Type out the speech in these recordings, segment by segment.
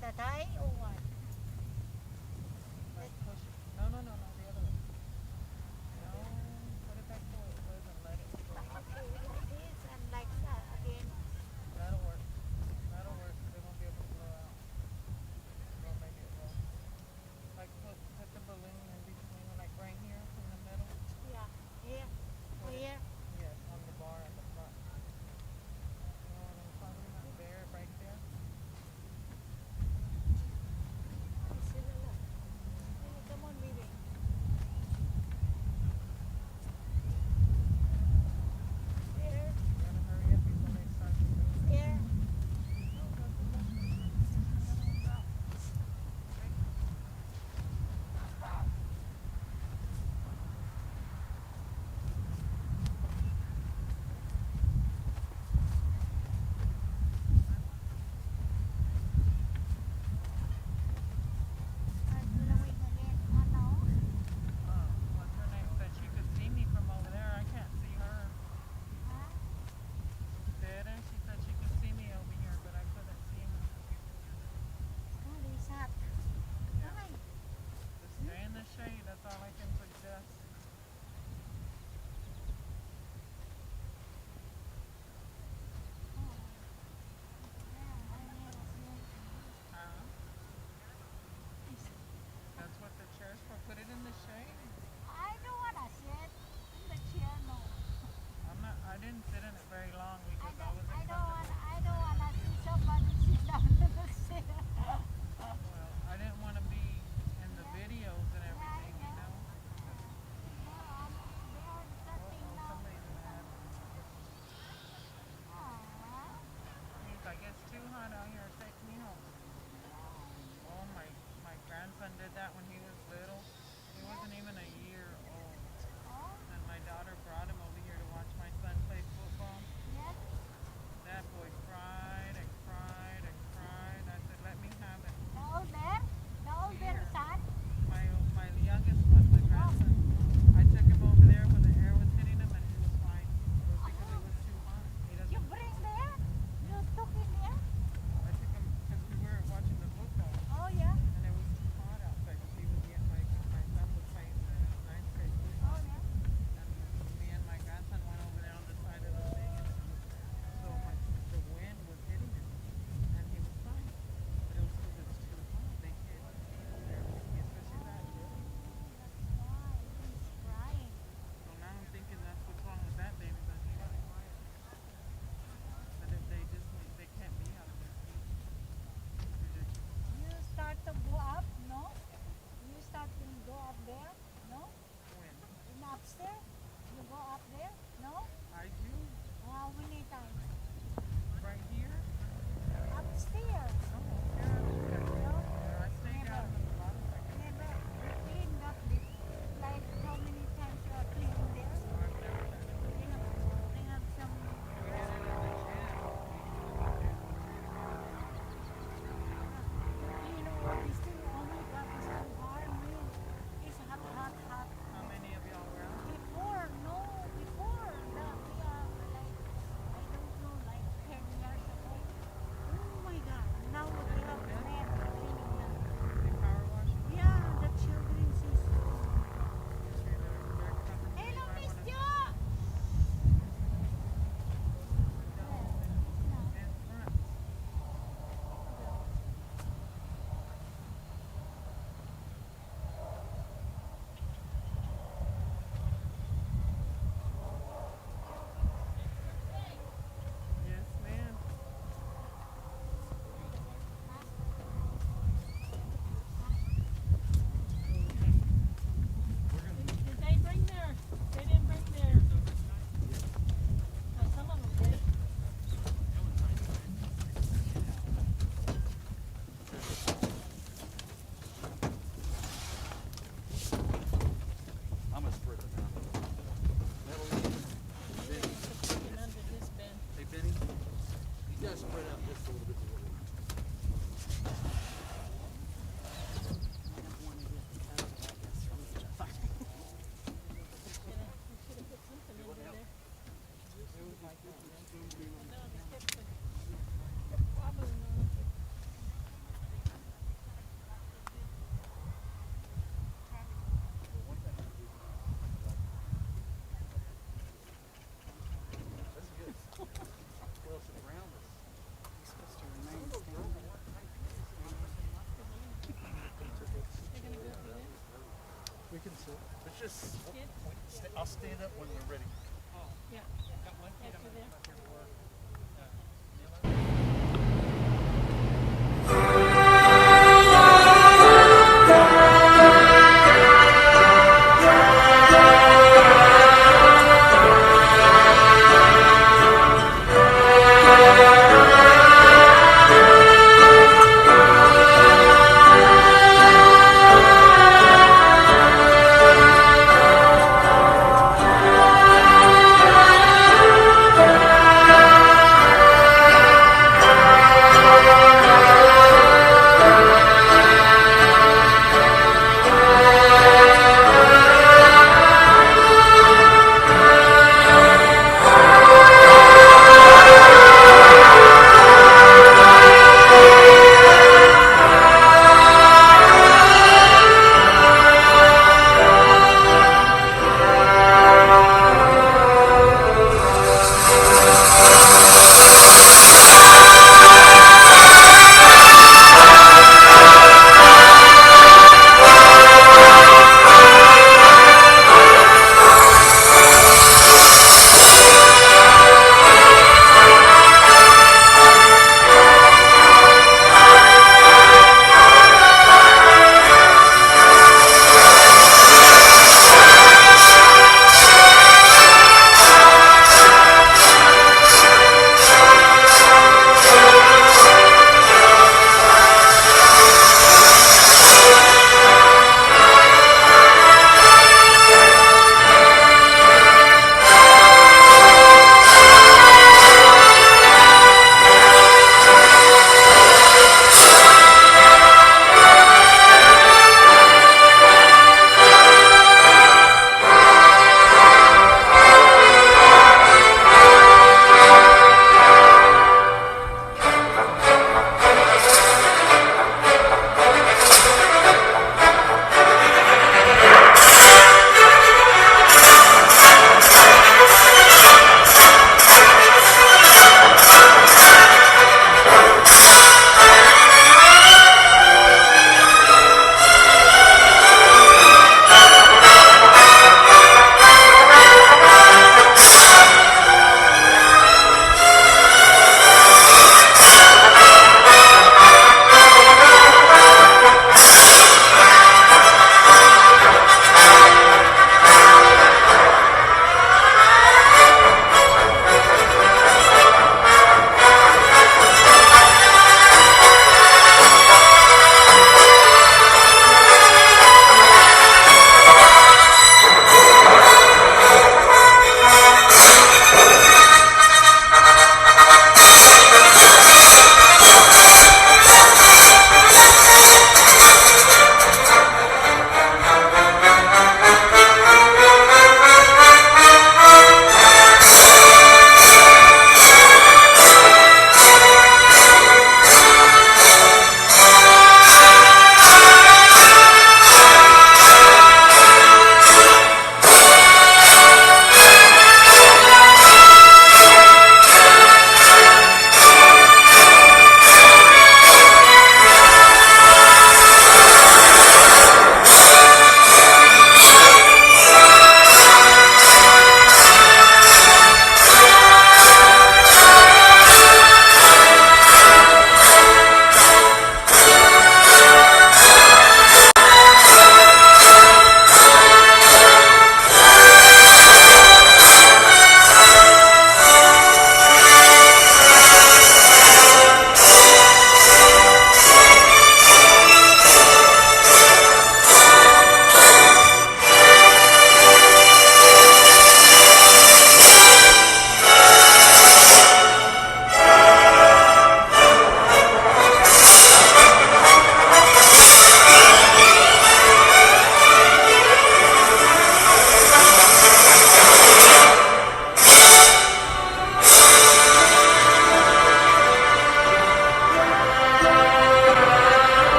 the tie or what? Like push it. No, no, no, no, the other way. No, put it back the way it was and let it go. Okay, like this and like again. That'll work. That'll work because they won't be able to blow out. Well, maybe it will. Like put the balloon in between, like right here in the middle. Yeah, here, Put it, here. yes, on the bar at the front. You know what I'm talking about? There, right there. just, I'll stand up when we're ready. Yeah. Got one kid I'm gonna come up here for.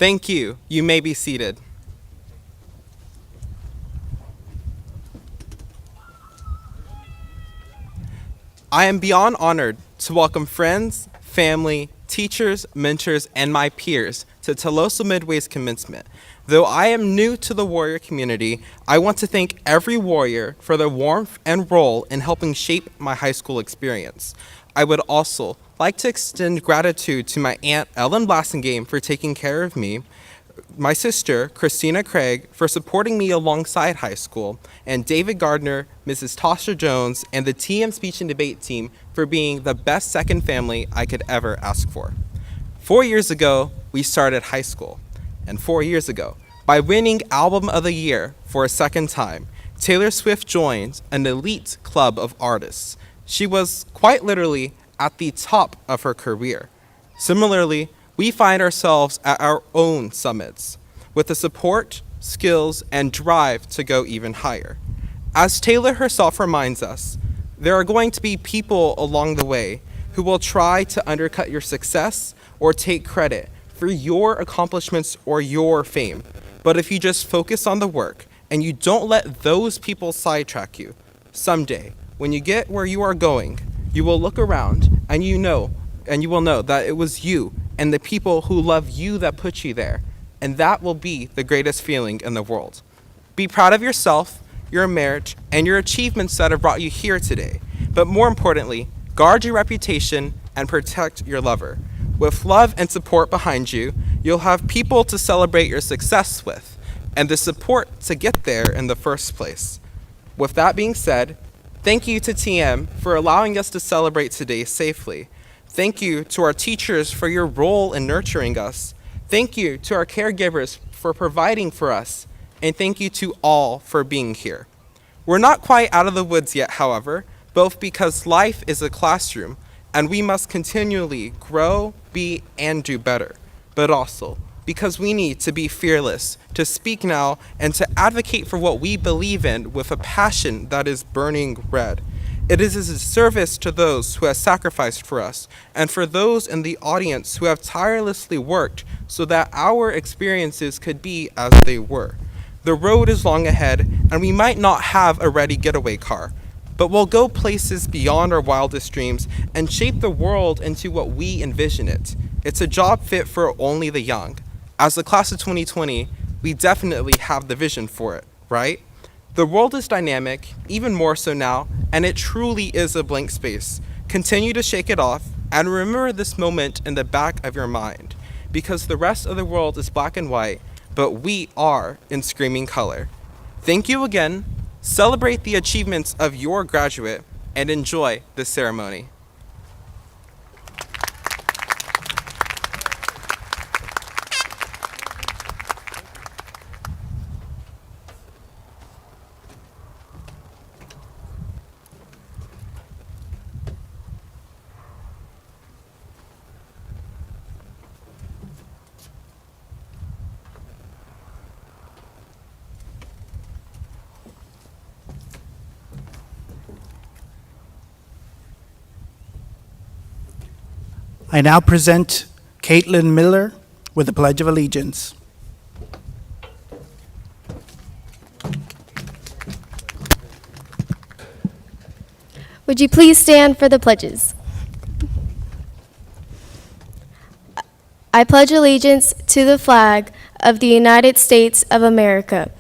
Thank you. You may be seated. I am beyond honored to welcome friends, family, teachers, mentors, and my peers to Tuloso Midway's commencement. Though I am new to the Warrior community, I want to thank every Warrior for their warmth and role in helping shape my high school experience. I would also like to extend gratitude to my aunt Ellen Blassingame for taking care of me, my sister, Christina Craig, for supporting me alongside high school, and David Gardner, Mrs. Tasha Jones, and the TM Speech and Debate team for being the best second family I could ever ask for. 4 years ago, we started high school. And 4 years ago, by winning Album of the Year for a second time, Taylor Swift joined an elite club of artists. She was quite literally at the top of her career. Similarly, we find ourselves at our own summits, with the support, skills, and drive to go even higher. As Taylor herself reminds us, there are going to be people along the way who will try to undercut your success or take credit for your accomplishments or your fame. But if you just focus on the work and you don't let those people sidetrack you, someday, when you get where you are going, you will look around and you will know that it was you and the people who love you that put you there, and that will be the greatest feeling in the world. Be proud of yourself, your marriage, and your achievements that have brought you here today. But more importantly, guard your reputation and protect your lover. With love and support behind you, you'll have people to celebrate your success with, and the support to get there in the first place. With that being said, thank you to TM for allowing us to celebrate today safely. Thank you to our teachers for your role in nurturing us. Thank you to our caregivers for providing for us. And thank you to all for being here. We're not quite out of the woods yet, however, both because life is a classroom and we must continually grow, be, and do better, but also because we need to be fearless, to speak now, and to advocate for what we believe in with a passion that is burning red. It is a service to those who have sacrificed for us, and for those in the audience who have tirelessly worked so that our experiences could be as they were. The road is long ahead, and we might not have a ready getaway car, but we'll go places beyond our wildest dreams and shape the world into what we envision it. It's a job fit for only the young. As the class of 2020, we definitely have the vision for it, right? The world is dynamic, even more so now, and it truly is a blank space. Continue to shake it off, and remember this moment in the back of your mind, because the rest of the world is black and white, but we are in screaming color. Thank you again, celebrate the achievements of your graduate, and enjoy the ceremony. I now present Caitlin Miller with the Pledge of Allegiance. Would you please stand for the pledges? I pledge allegiance to the flag of the United States of America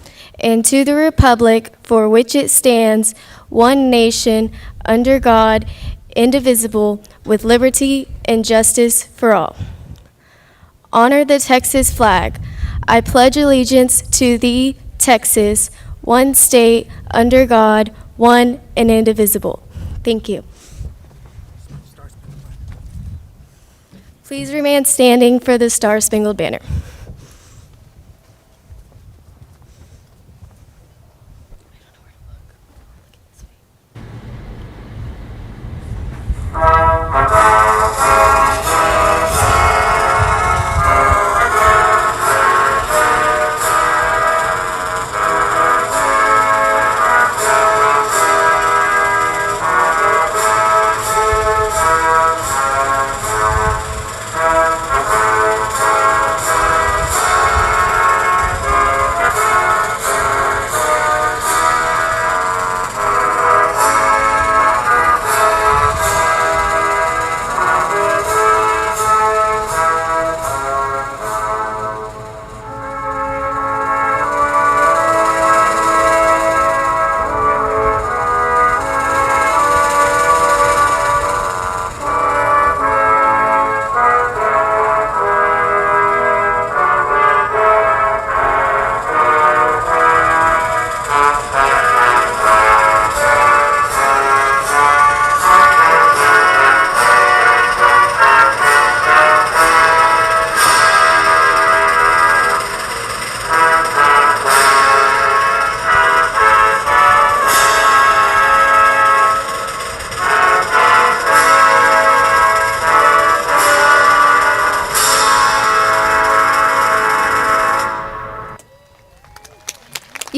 and to the republic for which it stands, one nation, under God, indivisible, with liberty and justice for all. Honor the Texas flag. I pledge allegiance to thee, Texas, one state, under God, one and indivisible. Thank you. Please remain standing for the Star-Spangled Banner.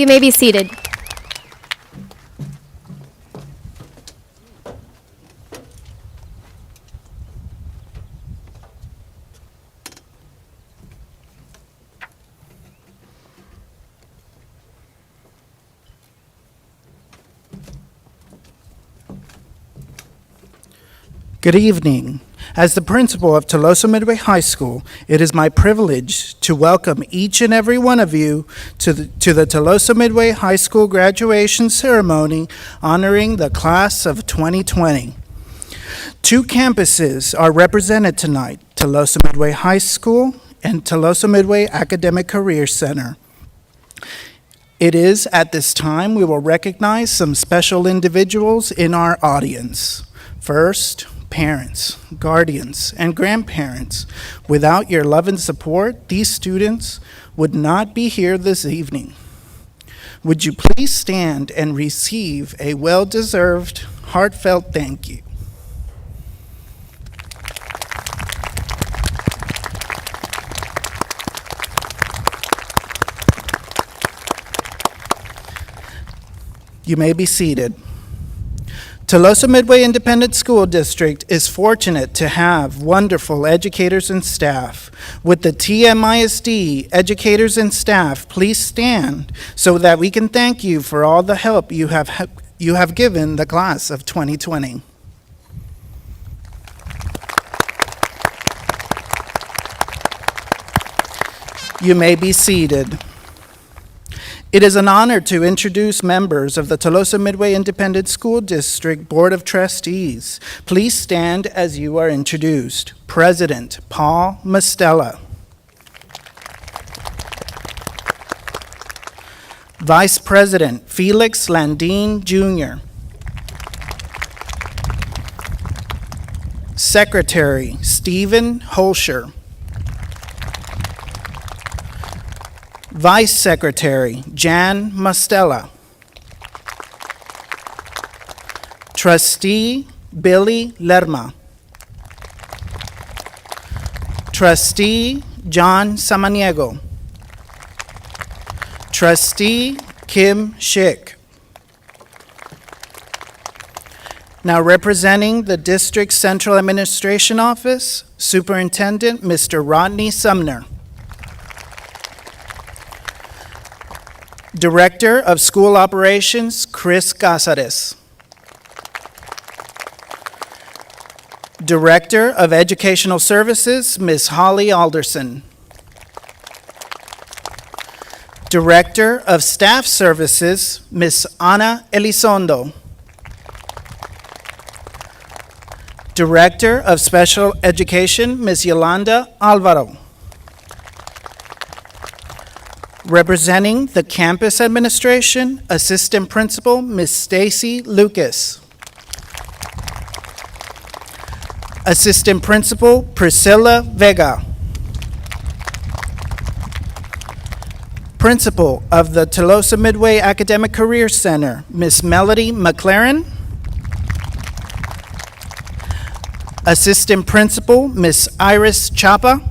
you may be seated. Good evening. As the principal of Tuloso Midway High School, it is my privilege to welcome each and every one of you to the Tuloso Midway High School graduation ceremony honoring the class of 2020. Two campuses are represented tonight, Tuloso Midway High School and Tuloso Midway Academic Career Center. It is at this time we will recognize some special individuals in our audience. First, parents, guardians, and grandparents. Without your love and support, these students would not be here this evening. Would you please stand and receive a well-deserved, heartfelt thank you? You may be seated. Tuloso Midway Independent School District is fortunate to have wonderful educators and staff. With the TMISD educators and staff, please stand so that we can thank you for all the help you have given the class of 2020. You may be seated. It is an honor to introduce members of the Tuloso Midway Independent School District Board of Trustees. Please stand as you are introduced. President Paul Mastella. Vice President Felix Landine Jr. Secretary Stephen Holscher. Vice Secretary Jan Mastella. Trustee Billy Lerma. Trustee John Samaniego. Trustee Kim Schick. Now representing the District Central Administration Office, Superintendent Mr. Rodney Sumner. Director of School Operations, Chris Casares. Director of Educational Services, Ms. Holly Alderson. Director of Staff Services, Ms. Ana Elizondo. Director of Special Education, Ms. Yolanda Alvaro. Representing the campus administration, Assistant Principal, Ms. Stacy Lucas. Assistant Principal, Priscilla Vega. Principal of the Tuloso Midway Academic Career Center, Ms. Melody McLaren. Assistant Principal, Ms. Iris Chapa.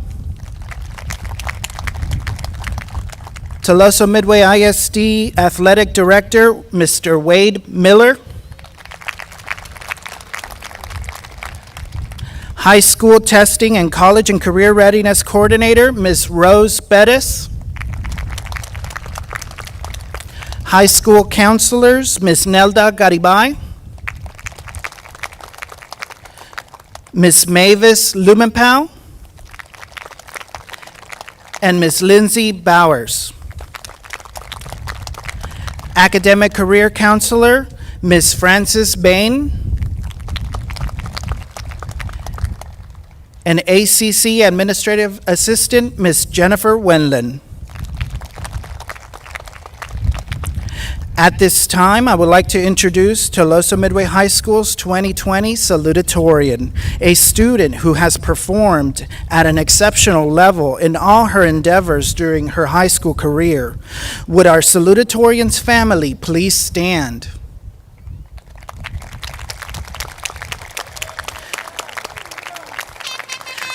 Tuloso Midway ISD Athletic Director, Mr. Wade Miller. High School Testing and College and Career Readiness Coordinator, Ms. Rose Bettis. High School Counselors, Ms. Nelda Garibay. Ms. Mavis Lumenpau. And Ms. Lindsay Bowers. Academic Career Counselor, Ms. Frances Bain. And ACC Administrative Assistant, Ms. Jennifer Wenlin. At this time, I would like to introduce Tuloso Midway High School's 2020 salutatorian, a student who has performed at an exceptional level in all her endeavors during her high school career. Would our salutatorian's family please stand?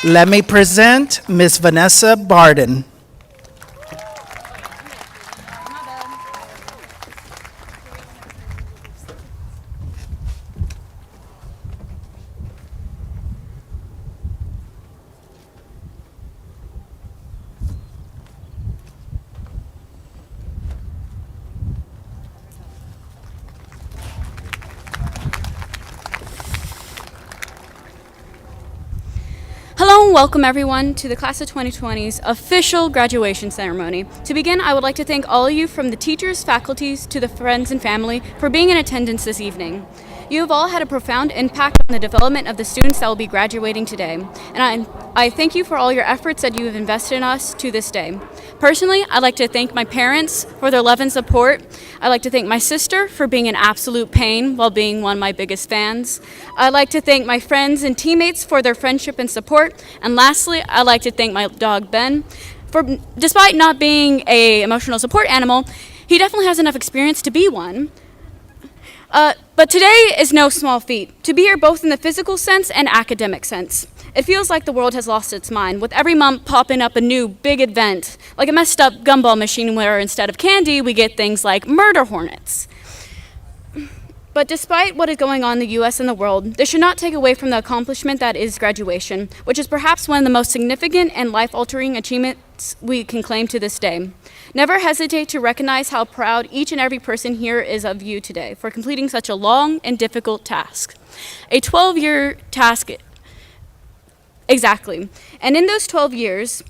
Let me present Ms. Vanessa Barden. and welcome everyone to the Class of 2020's official graduation ceremony. To begin, I would like to thank all of you, from the teachers, faculties, to the friends and family, for being in attendance this evening. You have all had a profound impact on the development of the students that will be graduating today, and I thank you for all your efforts that you have invested in us to this day. Personally, I'd like to thank my parents for their love and support. I'd like to thank my sister for being an absolute pain while being one of my biggest fans. I'd like to thank my friends and teammates for their friendship and support. And lastly, I'd like to thank my dog, Ben, for, despite not being an emotional support animal, he definitely has enough experience to be one. But today is no small feat, to be here both in the physical sense and academic sense. It feels like the world has lost its mind, with every month popping up a new big event, like a messed up gumball machine where instead of candy, we get things like murder hornets. But despite what is going on in the US and the world, this should not take away from the accomplishment that is graduation, which is perhaps one of the most significant and life-altering achievements we can claim to this day. Never hesitate to recognize how proud each and every person here is of you today for completing such a long and difficult task. A 12-year task, exactly. And in those 12 years,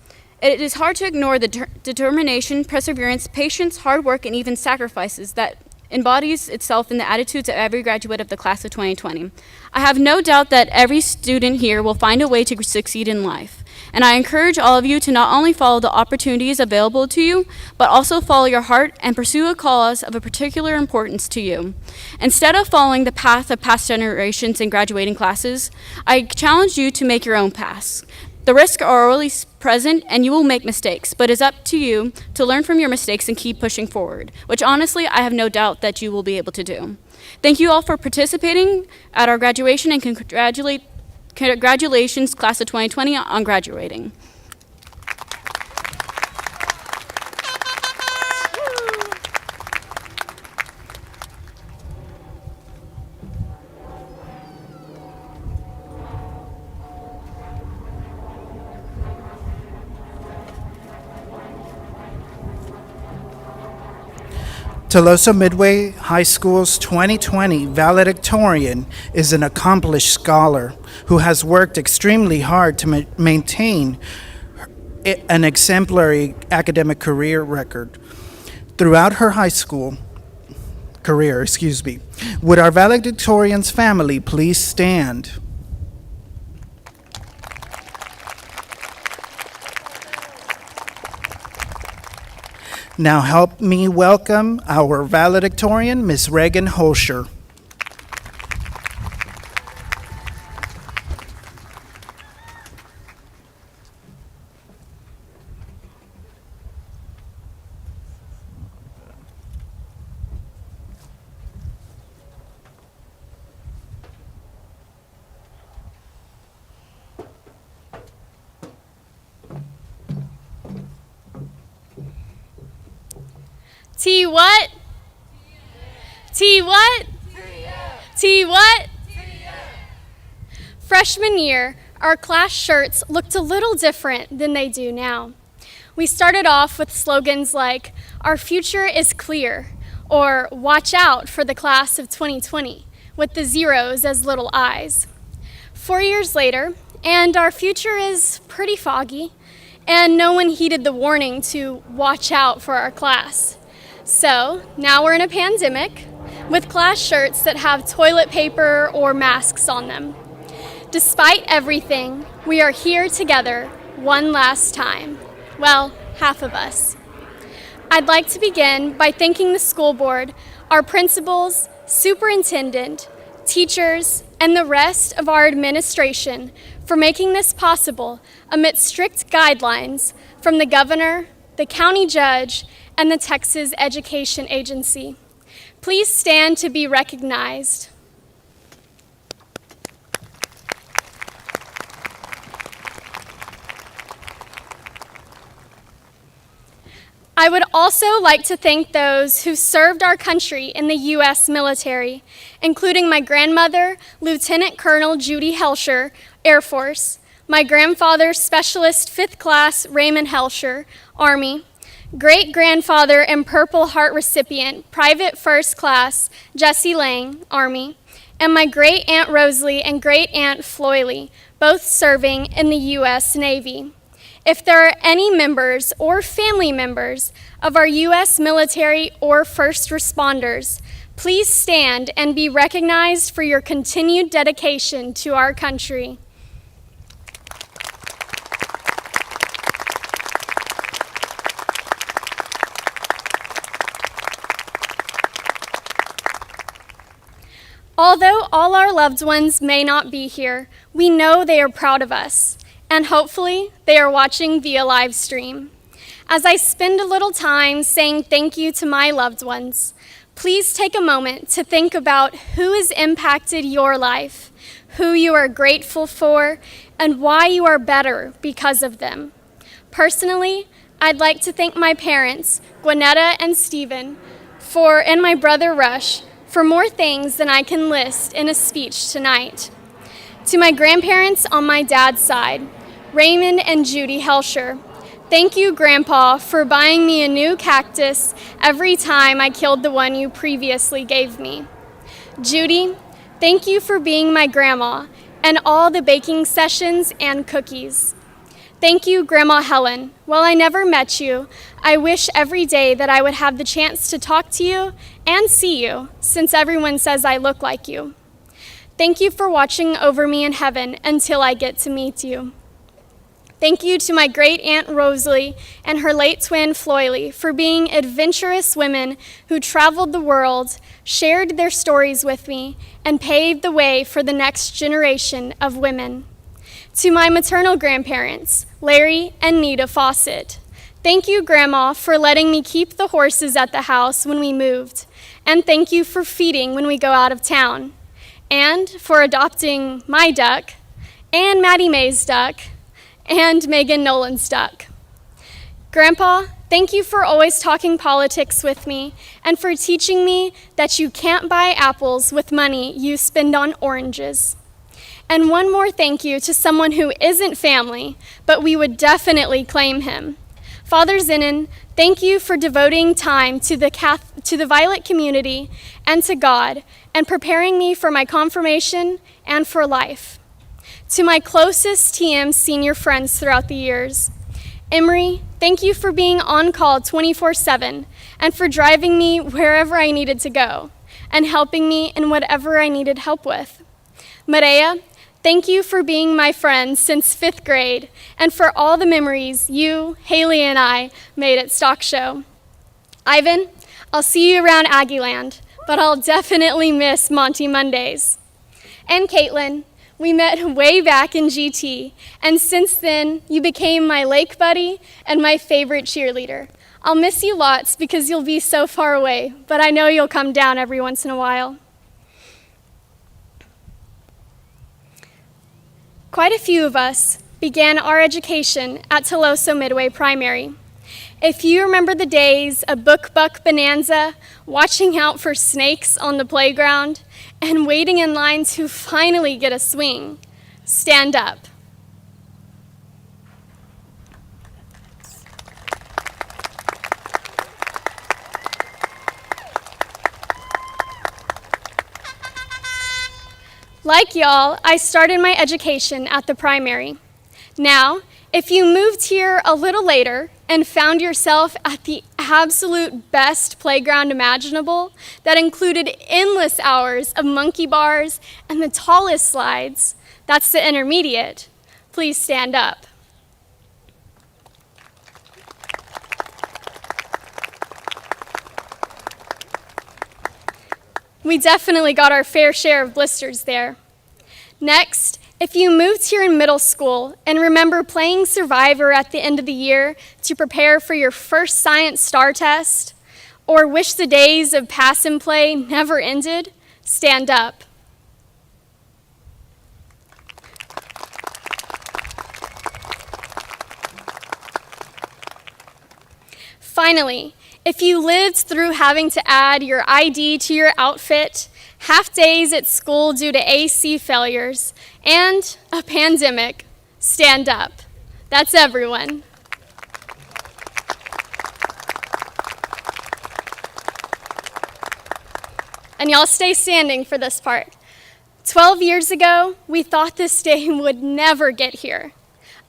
it is hard to ignore the determination, perseverance, patience, hard work, and even sacrifices that embodies itself in the attitudes of every graduate of the class of 2020. I have no doubt that every student here will find a way to succeed in life. And I encourage all of you to not only follow the opportunities available to you, but also follow your heart and pursue a cause of a particular importance to you. Instead of following the path of past generations in graduating classes, I challenge you to make your own paths. The risks are always present and you will make mistakes, but it's up to you to learn from your mistakes and keep pushing forward, which honestly I have no doubt that you will be able to do. Thank you all for participating at our graduation, and congratulations class of 2020 on graduating. Tuloso Midway High School's 2020 valedictorian is an accomplished scholar who has worked extremely hard to maintain an exemplary academic career record. Throughout her high school career, would our valedictorian's family please stand? Now help me welcome our valedictorian, Ms. Reagan Holscher. T what? T what? T what? Freshman year, our class shirts looked a little different than they do now. We started off with slogans like, "Our future is clear," or "Watch out for the class of 2020," with the zeros as little eyes. 4 years later, and our future is pretty foggy, and no one heeded the warning to watch out for our class. So now we're in a pandemic with class shirts that have toilet paper or masks on them. Despite everything, we are here together one last time. Well, half of us. I'd like to begin by thanking the school board, our principals, superintendent, teachers, and the rest of our administration for making this possible amidst strict guidelines from the governor, the county judge, and the Texas Education Agency. Please stand to be recognized. I would also like to thank those who served our country in the U.S. military, including my grandmother, Lieutenant Colonel Judy Helsher, Air Force, my grandfather, Specialist 5th Class Raymond Helsher, Army, great-grandfather and Purple Heart recipient, Private First Class Jesse Lang, Army, and my great-aunt Rosalie and great-aunt Floydlie, both serving in the U.S. Navy. If there are any members or family members of our U.S. military or first responders, please stand and be recognized for your continued dedication to our country. Although all our loved ones may not be here, we know they are proud of us, and hopefully they are watching via live stream. As I spend a little time saying thank you to my loved ones, please take a moment to think about who has impacted your life, who you are grateful for, and why you are better because of them. Personally, I'd like to thank my parents, Gwinnetta and Stephen, and my brother Rush, for more things than I can list in a speech tonight. To my grandparents on my dad's side, Raymond and Judy Helsher, thank you, Grandpa, for buying me a new cactus every time I killed the one you previously gave me. Judy, thank you for being my grandma and all the baking sessions and cookies. Thank you, Grandma Helen. While I never met you, I wish every day that I would have the chance to talk to you and see you, since everyone says I look like you. Thank you for watching over me in heaven until I get to meet you. Thank you to my great-aunt Rosalie and her late twin Floydlie for being adventurous women who traveled the world, shared their stories with me, and paved the way for the next generation of women. To my maternal grandparents, Larry and Nita Fawcett, thank you, Grandma, for letting me keep the horses at the house when we moved, and thank you for feeding when we go out of town, and for adopting my duck, and Maddie Mae's duck, and Megan Nolan's duck. Grandpa, thank you for always talking politics with me, and for teaching me that you can't buy apples with money you spend on oranges. And one more thank you to someone who isn't family, but we would definitely claim him. Father Zenon, thank you for devoting time to the Violet community and to God, and preparing me for my confirmation and for life. To my closest TM senior friends throughout the years, Emery, thank you for being on call 24/7 and for driving me wherever I needed to go and helping me in whatever I needed help with. Maria, thank you for being my friend since 5th grade and for all the memories you, Haley, and I made at Stock Show. Ivan, I'll see you around Aggieland, but I'll definitely miss Monty Mondays. And Caitlin, we met way back in GT, and since then, you became my lake buddy and my favorite cheerleader. I'll miss you lots because you'll be so far away, but I know you'll come down every once in a while. Quite a few of us began our education at Tuloso Midway Primary. If you remember the days of Book Buck Bonanza, watching out for snakes on the playground, and waiting in line to finally get a swing, stand up. Like y'all, I started my education at the primary. Now, if you moved here a little later and found yourself at the absolute best playground imaginable that included endless hours of monkey bars and the tallest slides, that's the intermediate, please stand up. We definitely got our fair share of blisters there. Next, if you moved here in middle school and remember playing Survivor at the end of the year to prepare for your first science star test, or wish the days of pass and play never ended, stand up. Finally, if you lived through having to add your ID to your outfit, half days at school due to AC failures, and a pandemic, stand up. That's everyone. And y'all stay standing for this part. 12 years ago, we thought this day would never get here.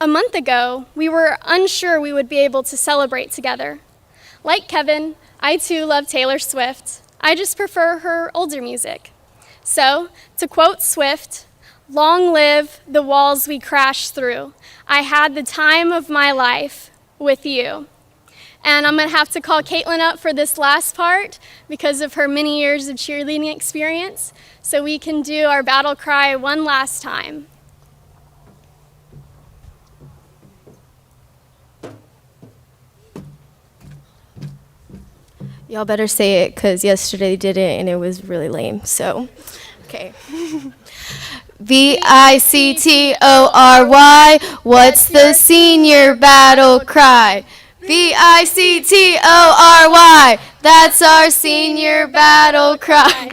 A month ago, we were unsure we would be able to celebrate together. Like Kevin, I too love Taylor Swift. I just prefer her older music. So, to quote Swift, "Long live the walls we crashed through. I had the time of my life with you." And I'm gonna have to call Caitlin up for this last part because of her many years of cheerleading experience, so we can do our battle cry one last time. Y'all better say it, because yesterday did it and it was really lame. So, okay. Victory, what's the senior battle cry? Victory, that's our senior battle cry.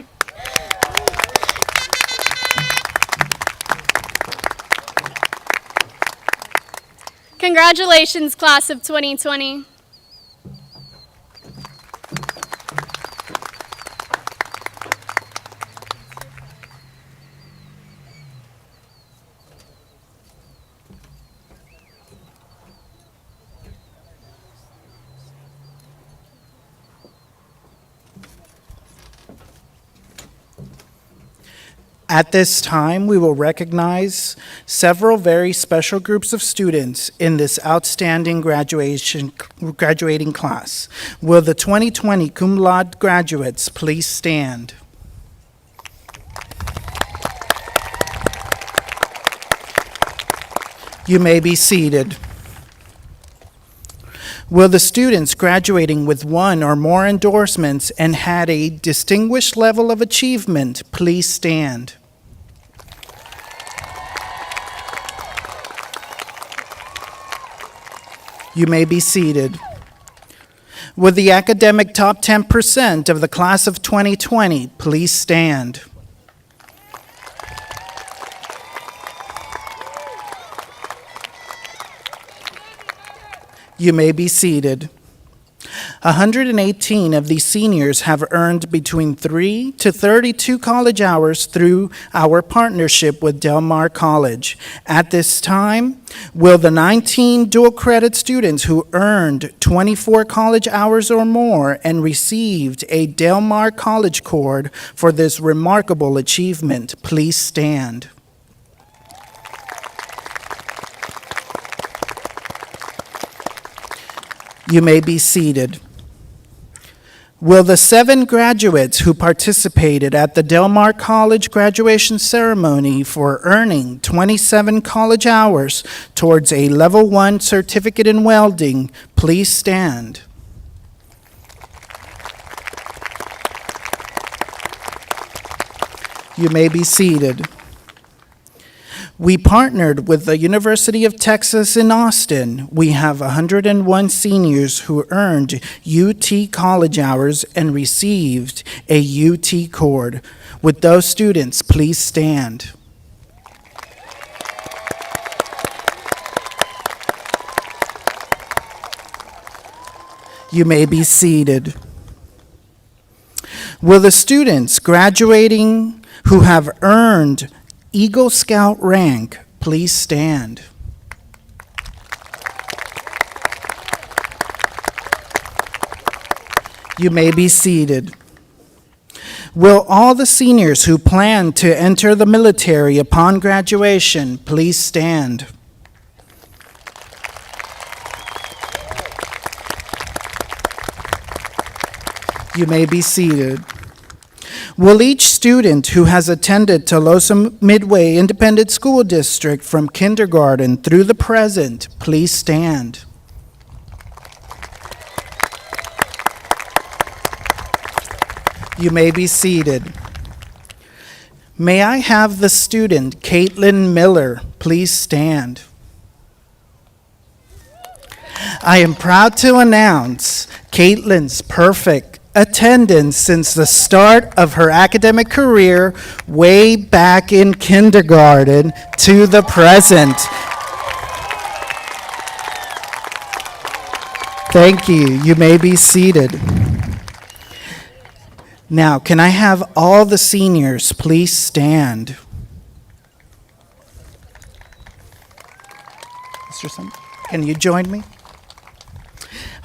Congratulations, class of 2020. At this time, we will recognize several very special groups of students in this outstanding graduating class. Will the 2020 cum laude graduates please stand? You may be seated. Will the students graduating with one or more endorsements and had a distinguished level of achievement please stand? You may be seated. Will the academic top 10% of the class of 2020 please stand? You may be seated. 118 of these seniors have earned between 3 to 32 college hours through our partnership with Del Mar College. At this time, will the 19 dual credit students who earned 24 college hours or more and received a Del Mar College Cord for this remarkable achievement please stand? You may be seated. Will the 7 graduates who participated at the Del Mar College graduation ceremony for earning 27 college hours towards a Level 1 certificate in welding please stand? You may be seated. We partnered with the University of Texas in Austin. We have 101 seniors who earned UT college hours and received a UT cord. Would those students please stand? You may be seated. Will the students graduating who have earned Eagle Scout rank please stand? You may be seated. Will all the seniors who plan to enter the military upon graduation please stand? You may be seated. Will each student who has attended Tuloso Midway Independent School District from kindergarten through the present please stand? You may be seated. May I have the student Caitlin Miller please stand? I am proud to announce Caitlin's perfect attendance since the start of her academic career way back in kindergarten to the present. Thank you. You may be seated. Now, can I have all the seniors please stand? Mr. Sumner, can you join me?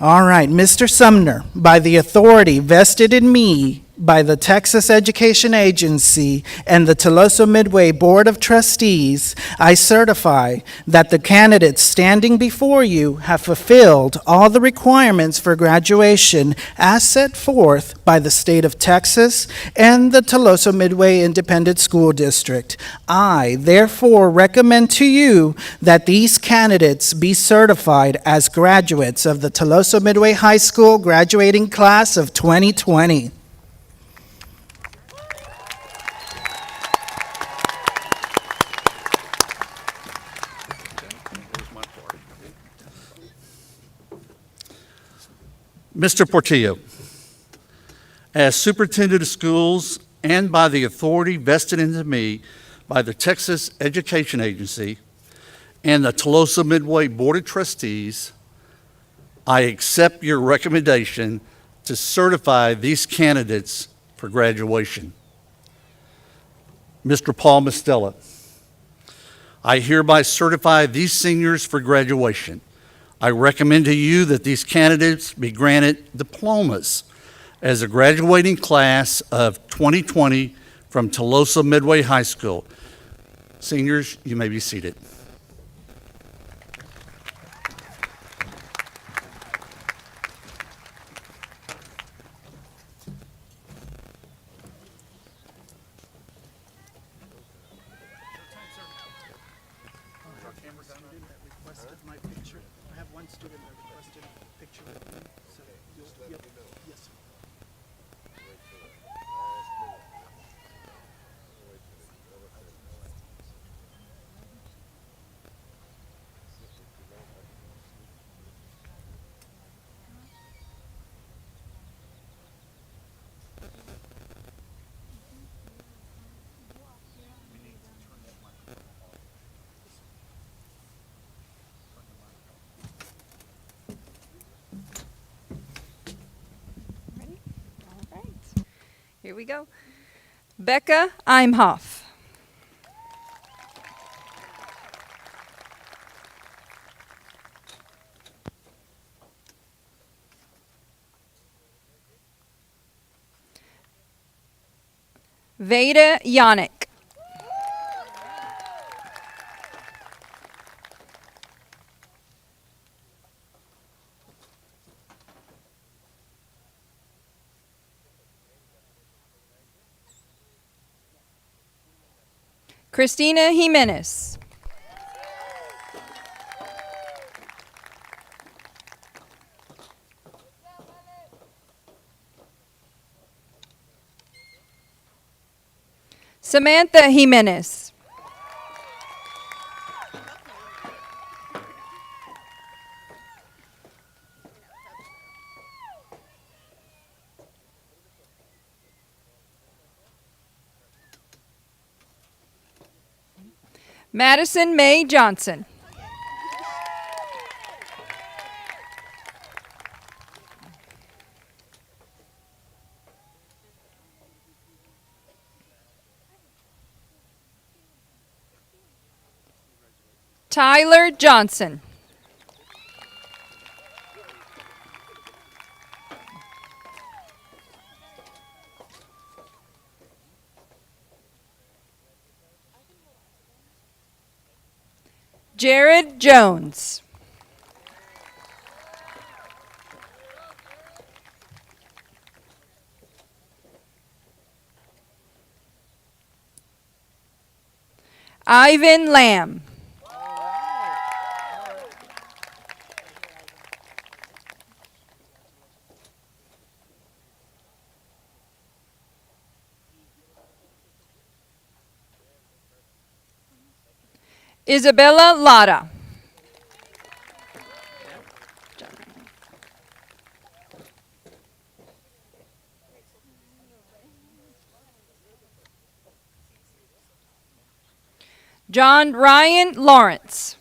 All right, Mr. Sumner, by the authority vested in me by the Texas Education Agency and the Tuloso Midway Board of Trustees, I certify that the candidates standing before you have fulfilled all the requirements for graduation as set forth by the state of Texas and the Tuloso Midway Independent School District. I therefore recommend to you that these candidates be certified as graduates of the Tuloso Midway High School graduating class of 2020. Mr. Portillo, as superintendent of schools and by the authority vested into me by the Texas Education Agency and the Tuloso Midway Board of Trustees, I accept your recommendation to certify these candidates for graduation. Mr. Paul Mastella, I hereby certify these seniors for graduation. I recommend to you that these candidates be granted diplomas as a graduating class of 2020 from Tuloso Midway High School. Seniors, you may be seated. Here we go. Becca Imhoff. Veda Yannick. Christina Jimenez. Samantha Jimenez. Madison Mae Johnson. Tyler Johnson. Jared Jones. Ivan Lamb. Isabella Lara. John Ryan Lawrence.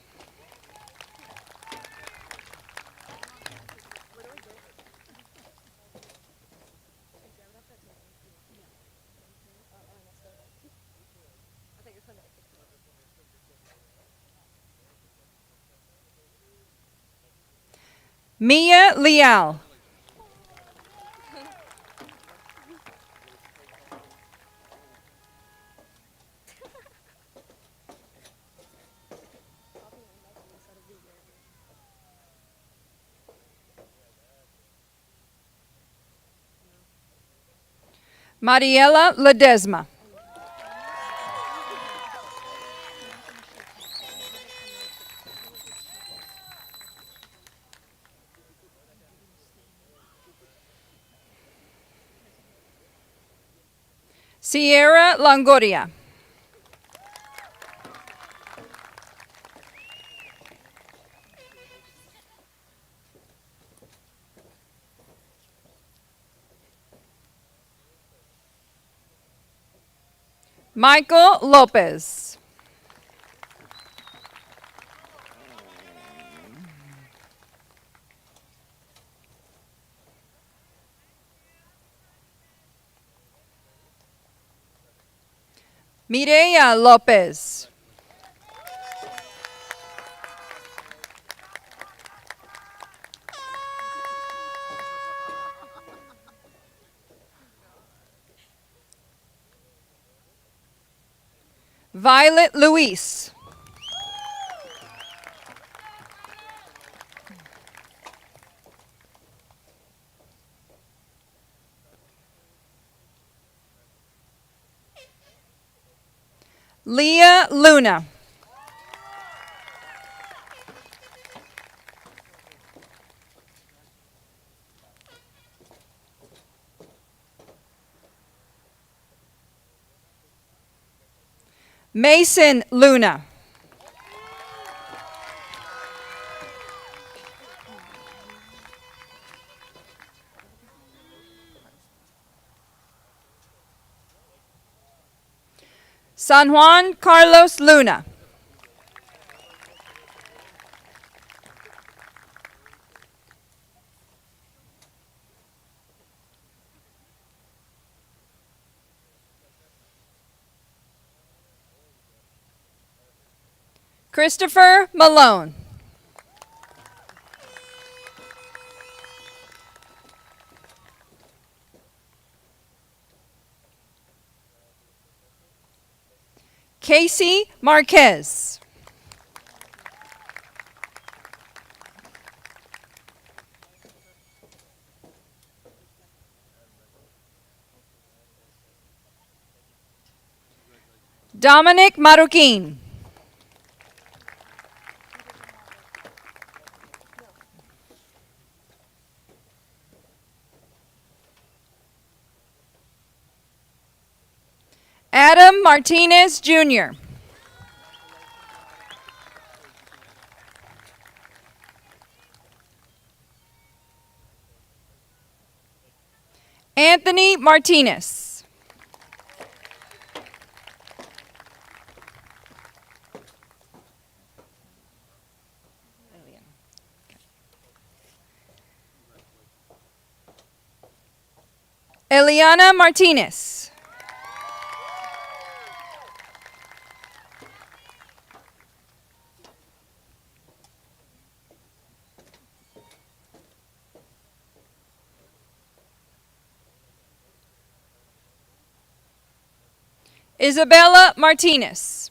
Mia Leal. Mariela Ledesma. Sierra Longoria. Michael Lopez. Mireya Lopez. Violet Luis. Leah Luna. Mason Luna. San Juan Carlos Luna. Christopher Malone. Casey Marquez. Dominic Marroquin. Adam Martinez, Jr. Anthony Martinez. Eliana Martinez. Isabella Martinez.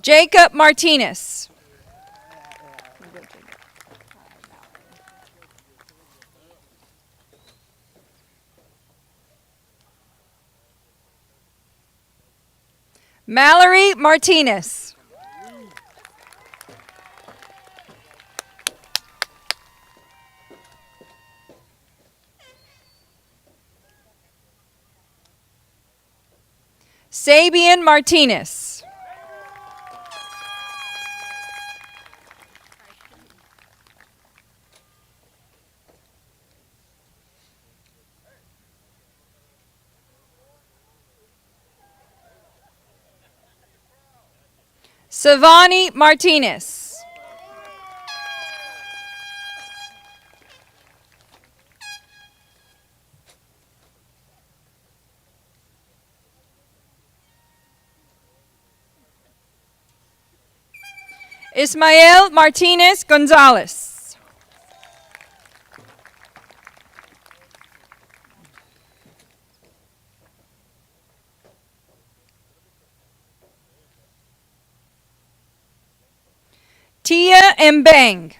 Jacob Martinez. Mallory Martinez. Sabian Martinez. Savani Martinez. Ismael Martinez Gonzalez. Tia Mbang.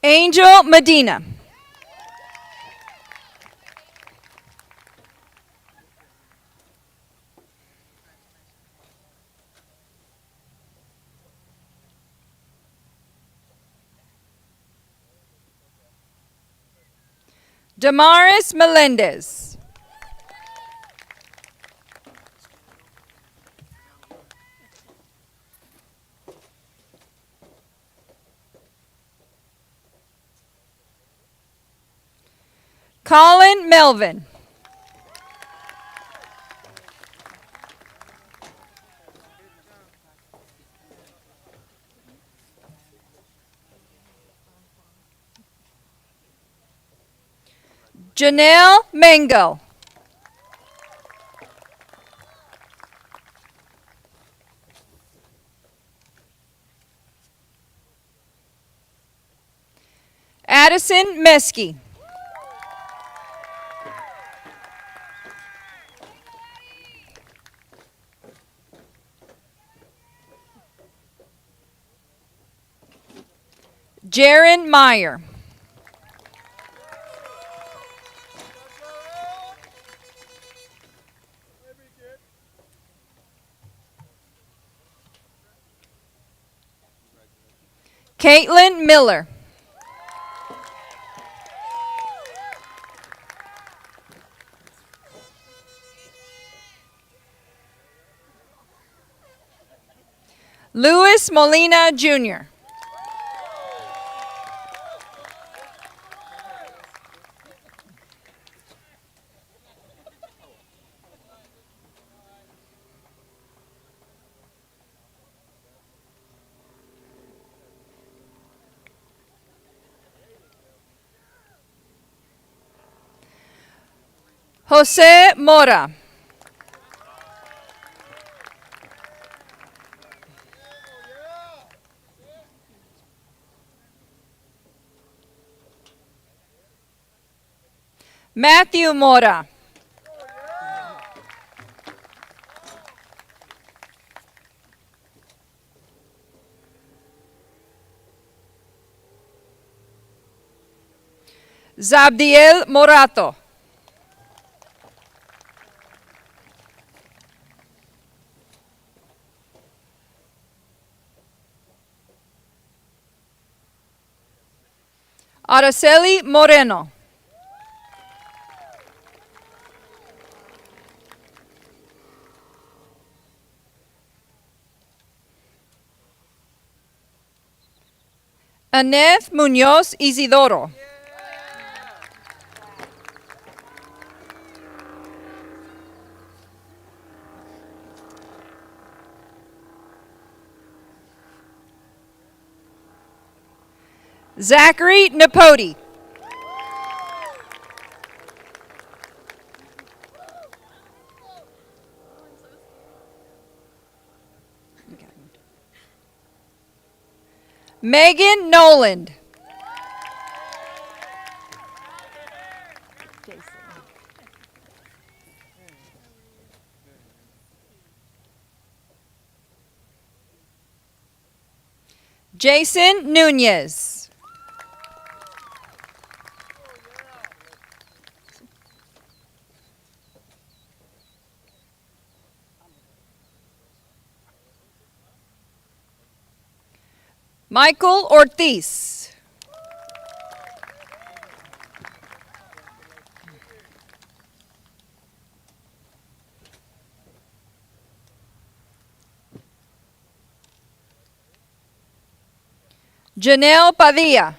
Angel Medina. Damaris Melendez. Colin Melvin. Janelle Mango. Addison Meski. Jaron Meyer. Caitlin Miller. Luis Molina Jr. Jose Mora. Matthew Mora. Zabdiel Morato. Araceli Moreno. Aneth Muñoz Isidoro. Zachary Napodi. Megan Noland. Jason Nunez. Michael Ortiz. Janelle Padilla.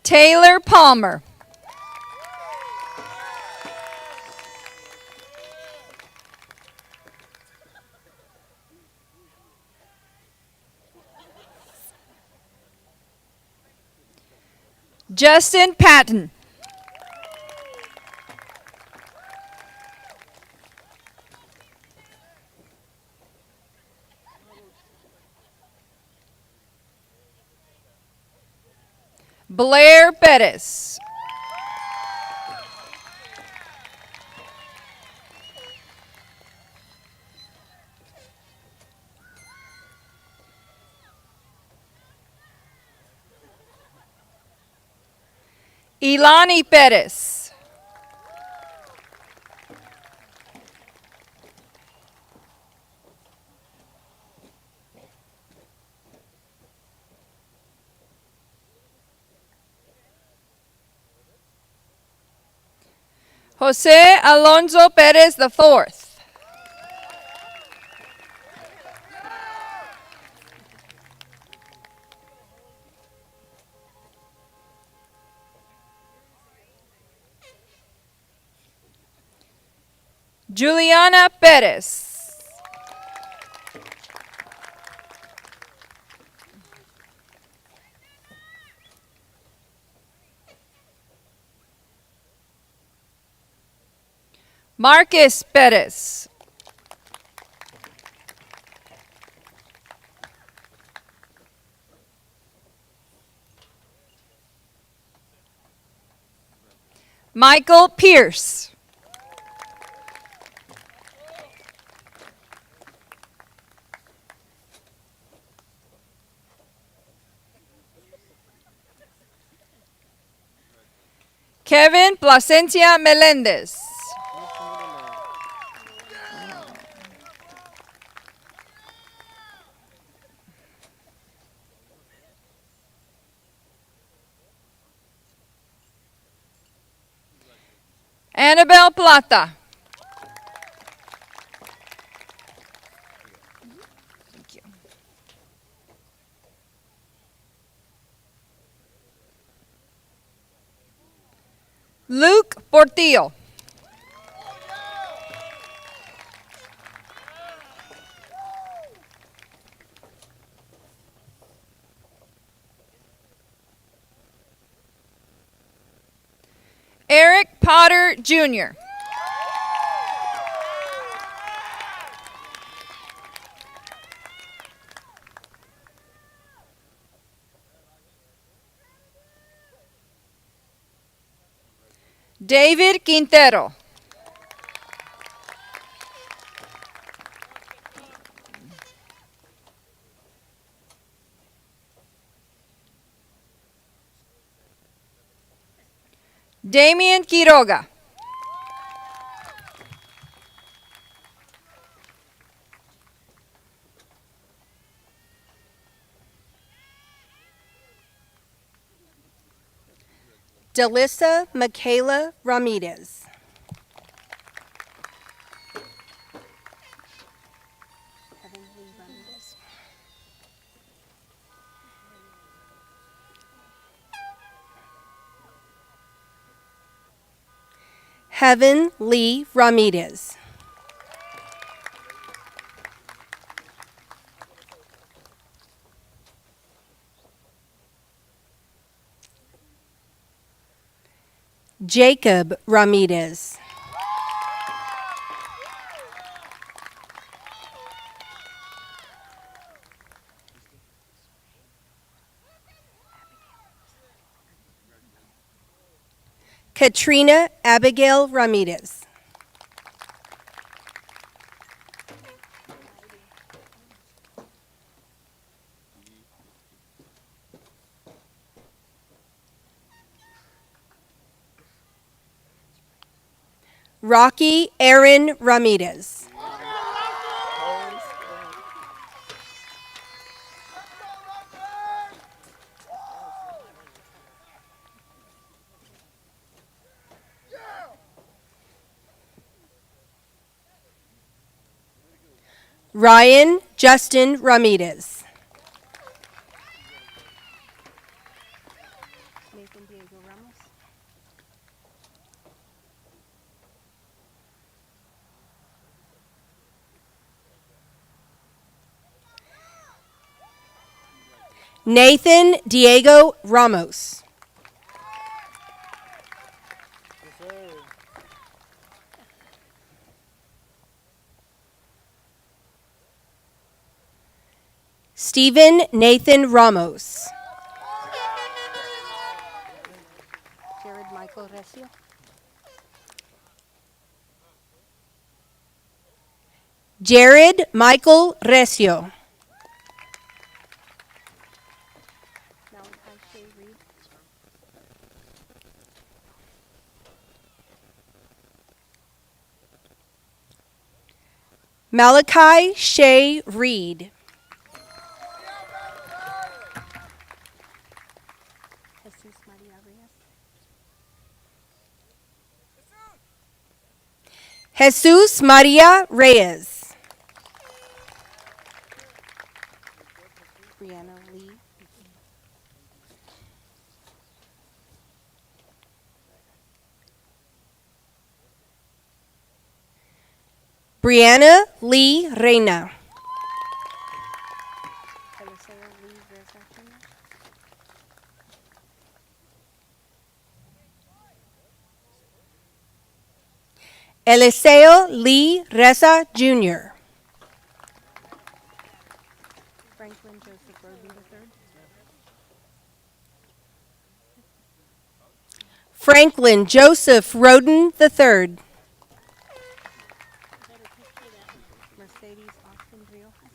Taylor Palmer. Justin Patton. Blair Bettis. Ilani Bettis. Jose Alonso Perez IV. Juliana Perez. Marcus Perez. Michael Pierce. Kevin Placencia Melendez. Annabelle Plata. Thank you. Luke Portillo. Eric Potter Jr. David Quintero. Damian Quiroga. Delissa Michaela Ramirez. Heaven Lee Ramirez. Jacob Ramirez. Katrina Abigail Ramirez. Rocky Aaron Ramirez. Ryan Justin Ramirez. Nathan Diego Ramos. Nathan Diego Ramos. Stephen Nathan Ramos. Jared Michael Recio. Jared Michael Recio. Malachi Shea Reed. Malachi Shea Reed. Jesus Maria Reyes. Jesus Maria Reyes. Brianna Lee. Brianna Lee Reina. Eliseo Lee Reza Jr. Eliseo Lee Reza Jr. Franklin Joseph Roden III. Franklin Joseph Roden III. Mercedes Austin Riojas.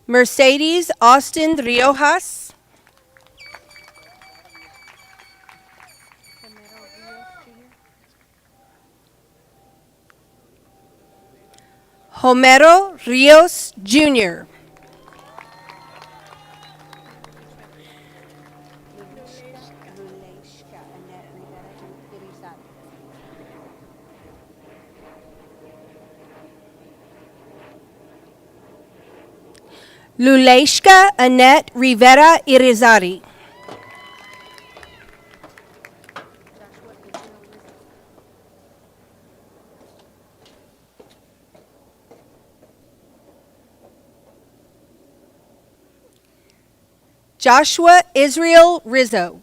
Mercedes Austin Riojas. Romero Rios Jr. Homero Rios Jr. Luleshka Annette Rivera Irizarry. Luleshka Annette Rivera Irizarry. Joshua Israel Rizzo.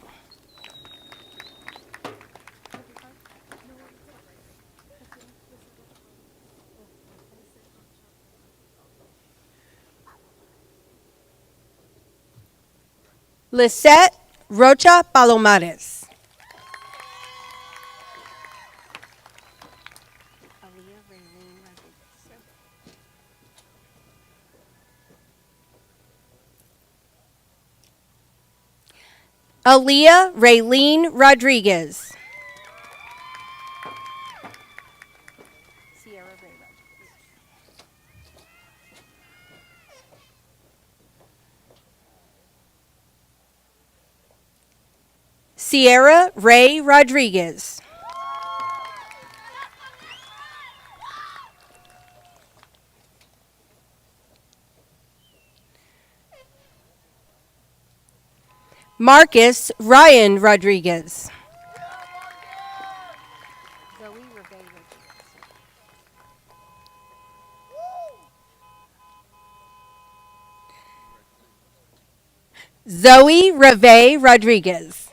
Joshua Israel Rizzo. Lisette Rocha Palomares. Aaliyah Raylene Rodriguez. Aaliyah Raylene Rodriguez. Sierra Ray Rodriguez. Sierra Ray Rodriguez. Marcus Ryan Rodriguez. Zoe Reve Rodriguez. Zoe Reve Rodriguez.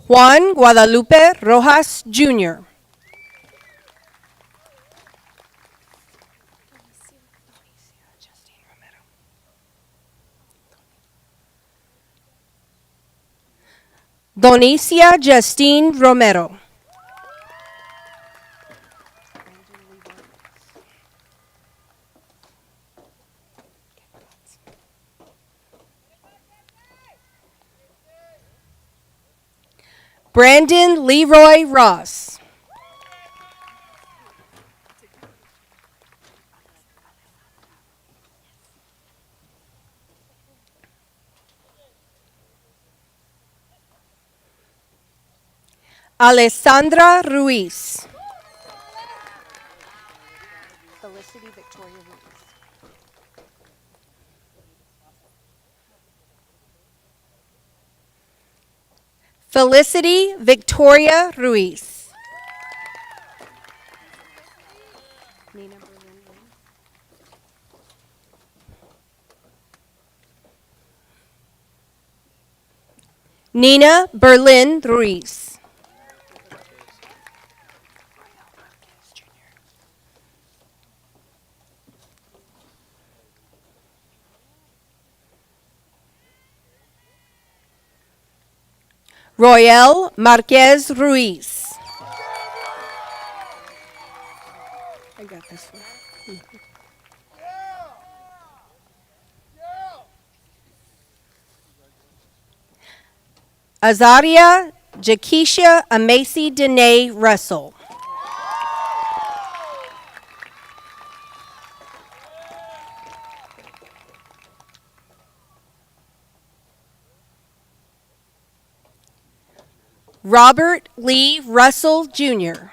Juan Guadalupe Rojas Jr. Juan Guadalupe Rojas Jr. Donicia Justine Romero. Brandon Lee Williams. Brandon Leroy Ross. Alessandra Ruiz. Felicity Victoria Ruiz. Felicity Victoria Ruiz. Nina Berlin Williams. Nina Berlin Ruiz. Royel Marquez Ruiz. I got this one. Azaria Jakisha Amacy Dene Russell. Robert Lee Russell Jr.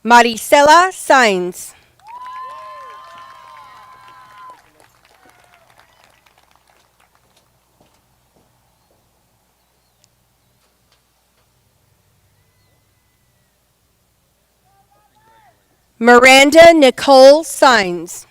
Maricela Sainz. Miranda Nicole Sainz.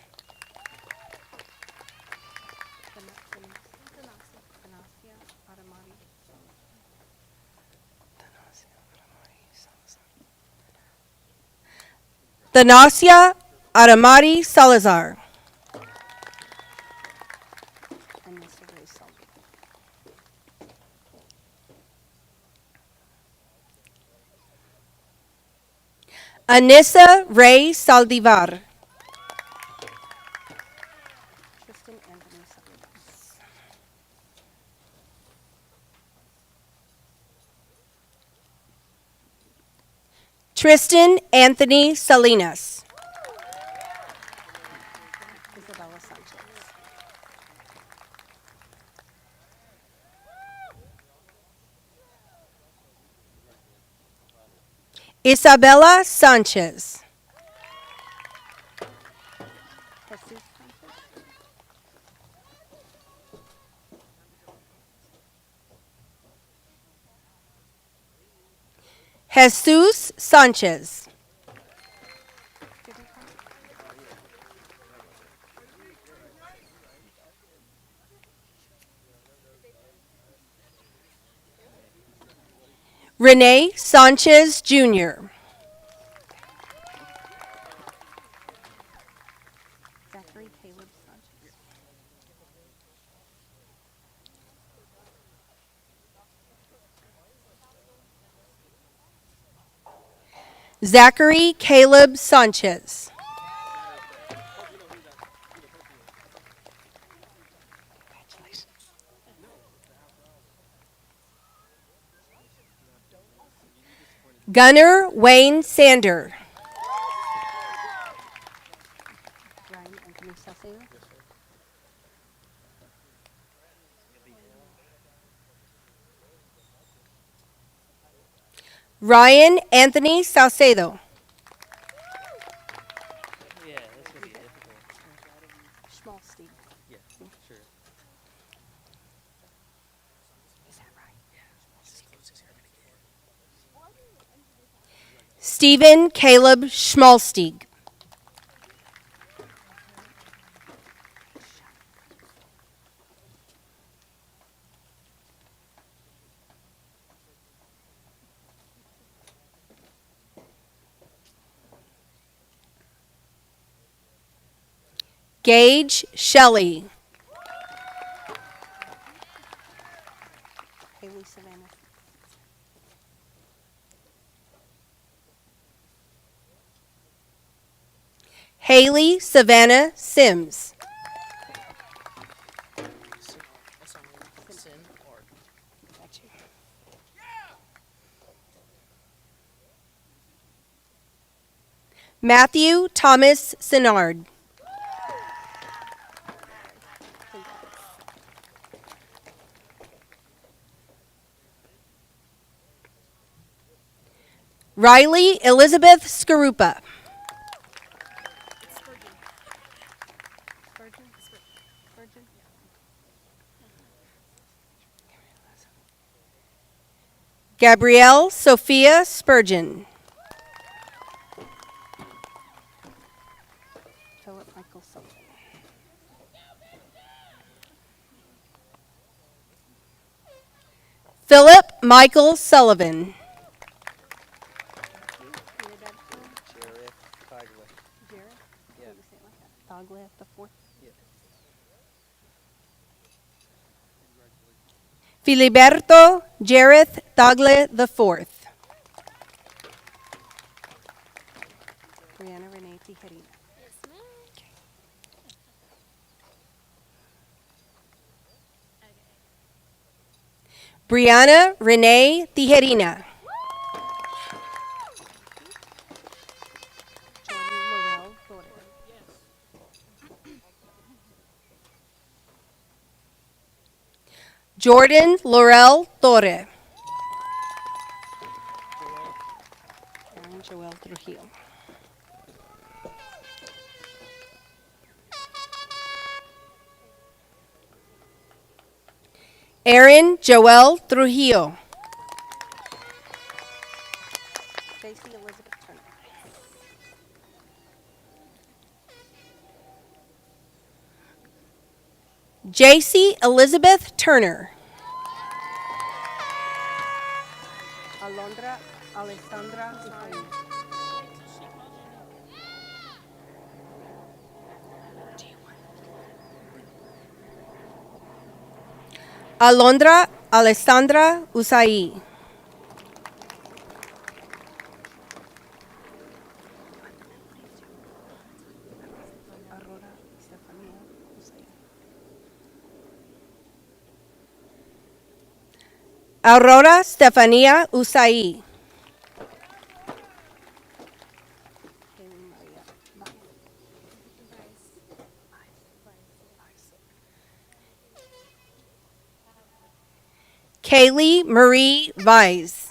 Thanasia Adamari Salazar. Anissa Ray Saldivar. Tristan Anthony Salinas. Tristan Anthony Salinas. Isabella Sanchez. Isabella Sanchez. Jesus Sanchez. Jesus Sanchez. Renee Sanchez Jr. Zachary Caleb Sanchez. Zachary Caleb Sanchez. Gunnar Wayne Sander. Ryan Anthony Salcedo. Ryan Anthony Salcedo. Schmalstein. Stephen Caleb Schmalstig. Gage Shelley. Haley Savannah. Haley Savannah Sims. Matthew Thomas Sinard. Riley Elizabeth Skarupa. Spurgeon. Gabrielle Sophia Spurgeon. Philip Michael Sullivan. Jared, how do you say it like that? Tagle the fourth. Filiberto Jareth Tagle IV. Brianna Renee Tijerina. Brianna Renee Tijerina. Jordan Laurel Torre. Jordan Laurel Torre. Aaron Joel Trujillo. Aaron Joel Trujillo. Stacy Elizabeth Turner. JC Elizabeth Turner. Alondra Alessandra Usain. Alondra Alessandra Usai. Aurora Stefania Usain. Aurora Stefania Usai. Haley Maria Baez. Kaylee Marie Vise.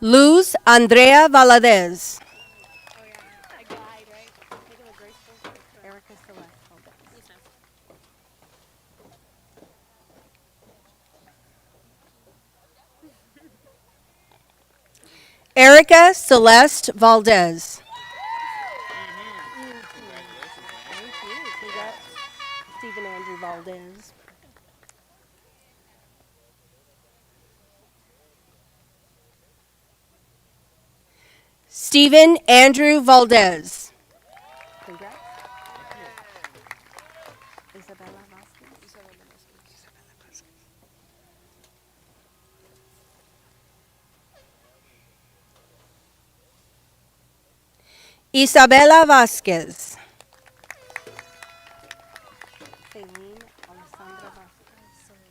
Luz Andrea Valadez. Erica Celeste Valdez. Erica Celeste Valdez. Thank you. Congrats, Stephen Andrew Valdez. Stephen Andrew Valdez. Congrats. Isabella Vasquez. Isabella Vasquez. Celine Alessandra Vasquez. Celine.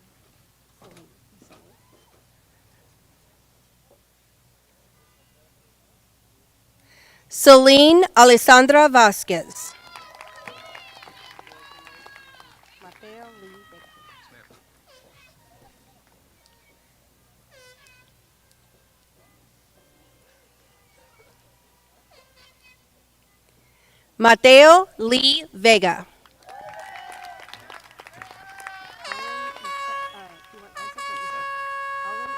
Celine Alessandra Vasquez. Mateo Lee Vega. Mateo Lee Vega. Alan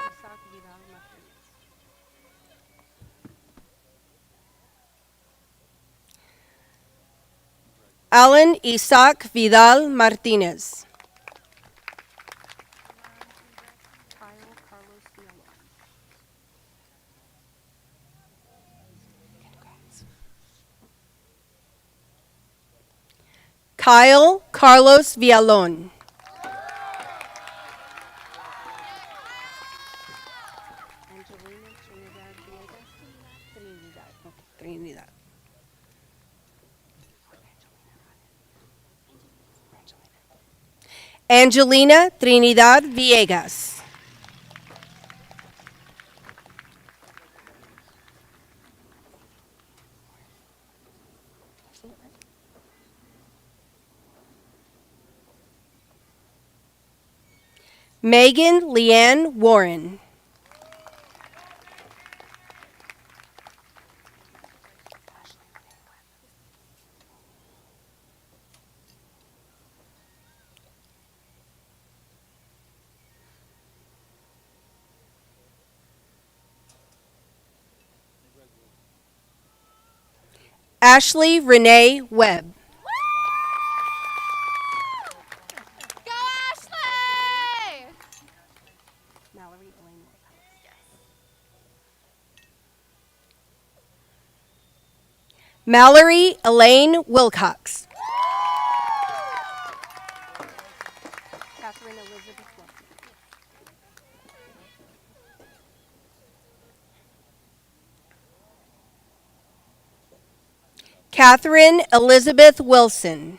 Isaac Vidal Martinez. Alan Isaac Vidal Martinez. Kyle Carlos Villalon. Kyle Carlos Villalon. Angelina Trinidad Villegas. Trinidad. Trinidad. Angelina Trinidad Villegas. Megan Leanne Warren. Ashley Renee Webb. Go Ashley! Mallory Elaine Wilcox. Catherine Elizabeth Wilson. Catherine Elizabeth Wilson.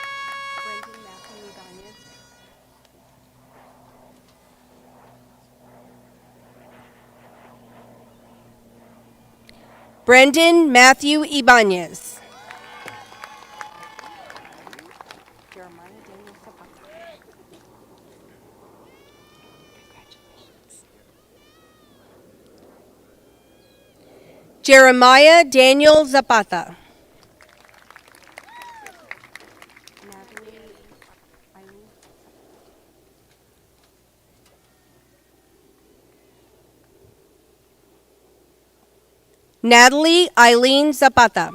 Brendan Matthew Ibanez. Brendan Matthew Ibanez. Jeremiah Daniel Zapata. Jeremiah Daniel Zapata. Natalie Eileen. Natalie Eileen Zapata.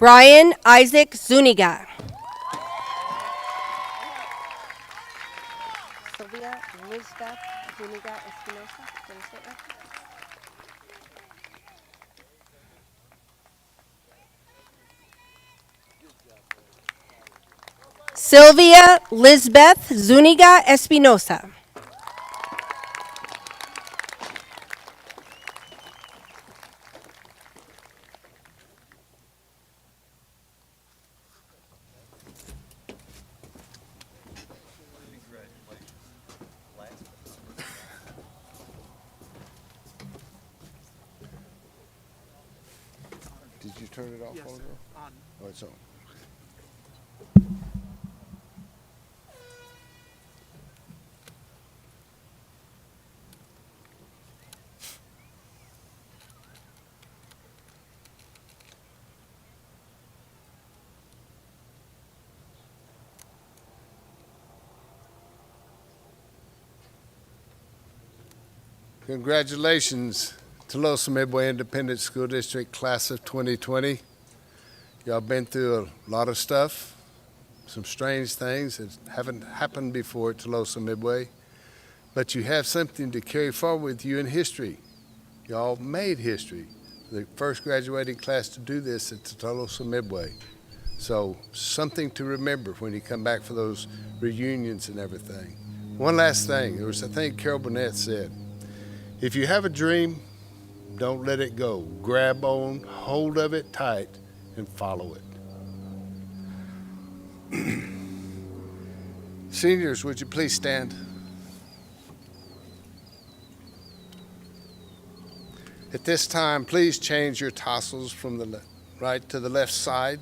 Brian Isaac Zuniga. Sylvia Elizabeth Zuniga Espinosa. Did I say it right? Sylvia Lisbeth Zuniga Espinosa. Did you turn it off? Yes, on sir. there? On. Oh, it's on. Congratulations, Tuloso Midway Independent School District Class of 2020. Y'all been through a lot of stuff, some strange things that haven't happened before at Tuloso Midway, but you have something to carry forward with you in history. Y'all made history. The first graduating class to do this at Tuloso Midway. So something to remember when you come back for those reunions and everything. One last thing, there was a thing Carol Burnett said. If you have a dream, don't let it go. Grab on, hold of it tight, and follow it. Seniors, would you please stand? At this time, please change your tassels from the right to the left side.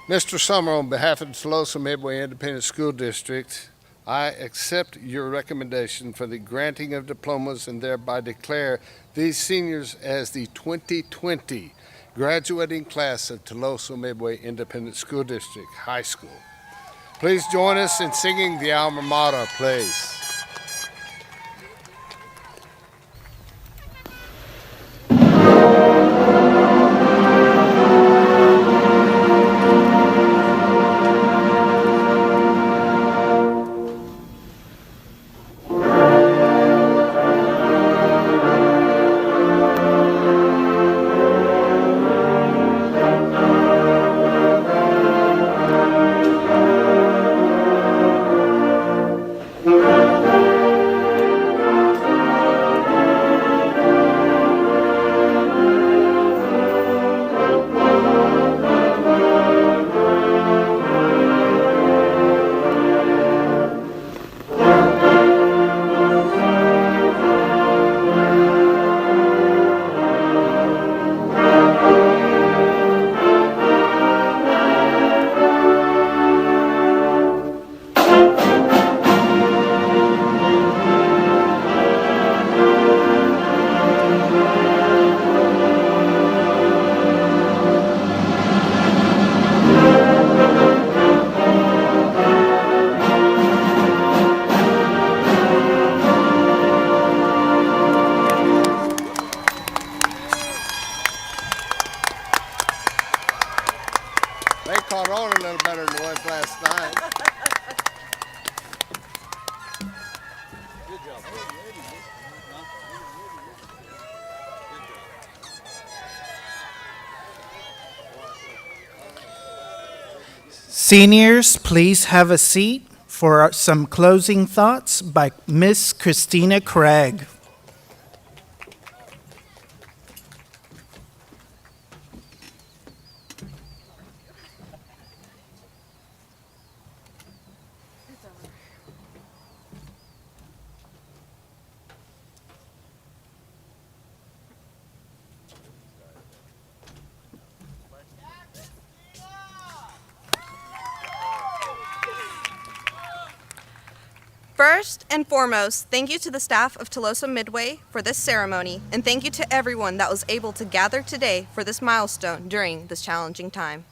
Mr. Summer, on behalf of the Tuloso Midway Independent School District, I accept your recommendation for the granting of diplomas and thereby declare these seniors as the 2020 graduating class of Tuloso Midway Independent School District High School. Please join us in singing the alma mater, please. They caught on a little better than it was last night. Seniors, please have a seat for some closing thoughts by Miss Christina Craig. First and foremost, thank you to the staff of Tuloso Midway for this ceremony, and thank you to everyone that was able to gather today for this milestone during this challenging time.